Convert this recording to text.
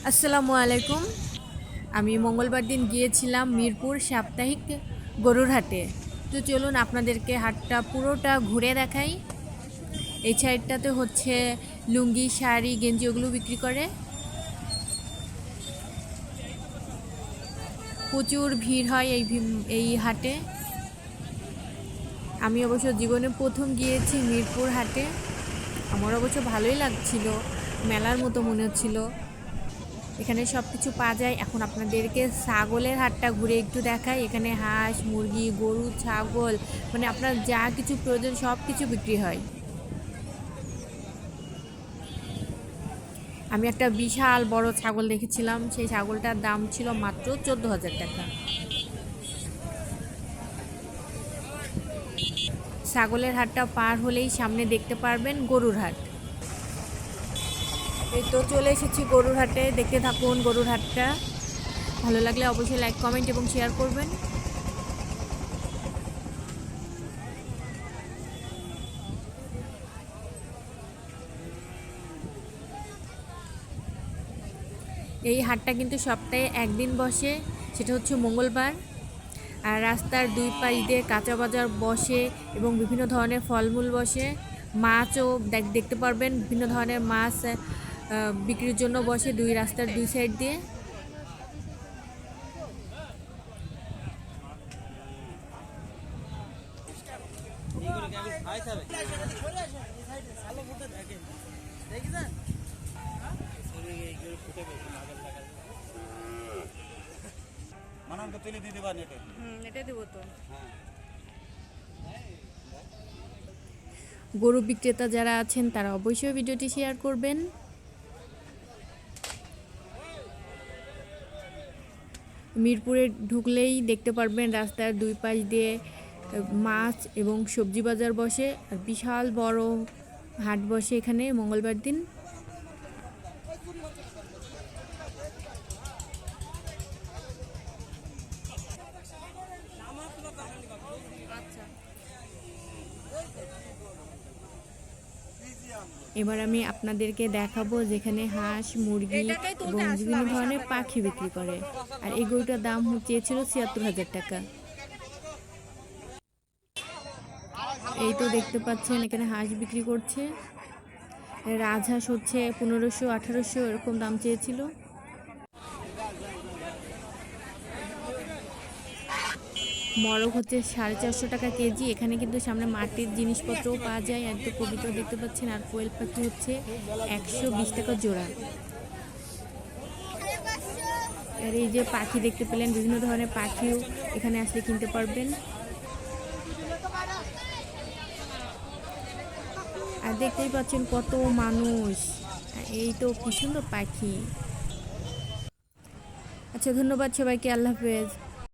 আসসালামু আলাইকুম। আমি মঙ্গলবার দিন গিয়েছিলাম মিরপুর সাপ্তাহিক গরুর হাটে। তো চলুন আপনাদেরকে হাটটা পুরোটা ঘুরে দেখাই। এই সাইডটাতে হচ্ছে লুঙ্গি, শাড়ি, গেঞ্জি ওগুলো বিক্রি করে। প্রচুর ভিড় হয় এই হাটে। আমি অবশ্য জীবনে প্রথম গিয়েছি মিরপুর হাটে। আমার অবশ্য ভালোই লাগছিল, মেলার মতো মনে হচ্ছিল। এখানে সব কিছু পাওয়া যায়। এখন আপনাদেরকে ছাগলের হাটটা ঘুরে একটু দেখাই। এখানে হাঁস, মুরগি, গরু, ছাগল মানে আপনার যা কিছু প্রয়োজন সব কিছু বিক্রি হয়। আমি একটা বিশাল বড় ছাগল দেখেছিলাম, সেই ছাগলটার দাম ছিল মাত্র 14,000 টাকা। ছাগলের হাটটা পার হলেই সামনে দেখতে পারবেন গরুর হাট। এই তো চলে এসেছি গরুর হাটে, দেখতে থাকুন গরুর হাটটা। ভালো লাগলে অবশ্যই লাইক, কমেন্ট এবং শেয়ার করবেন। এই হাটটা কিন্তু সপ্তাহে একদিন বসে, সেটা হচ্ছে মঙ্গলবার। আর রাস্তার দুই পাশ দিয়ে কাঁচা বাজার বসে এবং বিভিন্ন ধরনের ফলমূল বসে। মাছও দেখতে পারবেন, বিভিন্ন ধরনের মাছ বিক্রির জন্য বসে রাস্তার দুই সাইড দিয়ে। গরু বিক্রেতা যারা আছেন তারা অবশ্যই ভিডিওটি শেয়ার করবেন। মিরপুরে ঢুকলেই দেখতে পারবেন রাস্তার দুই পাশ দিয়ে মাছ এবং সবজি বাজার বসে। আর বিশাল বড় হাট বসে এখানে মঙ্গলবার দিন। এবার আমি আপনাদেরকে দেখাবো যেখানে হাঁস, মুরগি এবং বিভিন্ন ধরনের পাখি বিক্রি করে। আর এই গরুটার দাম চেয়েছিল ৭৬,০০০ টাকা। এই তো দেখতে পাচ্ছেন এখানে হাঁস বিক্রি করছে। রাজহাঁস হচ্ছে ১৫০০, ১৮০০ এরকম দাম চেয়েছিল। মরগ হচ্ছে ৪৫০ টাকা কেজি। এখানে কিন্তু সামনে মাটির জিনিসপত্রও পাওয়া যায়। আর তো কবিতাও দেখতে পাচ্ছেন। আর কোয়েল পাখি হচ্ছে ১২০ টাকা জোড়া। আর এই যে পাখি দেখতে পেলেন, বিভিন্ন ধরনের পাখিও এখানে আসলে কিনতে পারবেন। আর দেখতেই পাচ্ছেন কত মানুষ। এই তো কি সুন্দর পাখি। আচ্ছা, ধন্যবাদ সবাইকে। আল্লাহ হাফেজ।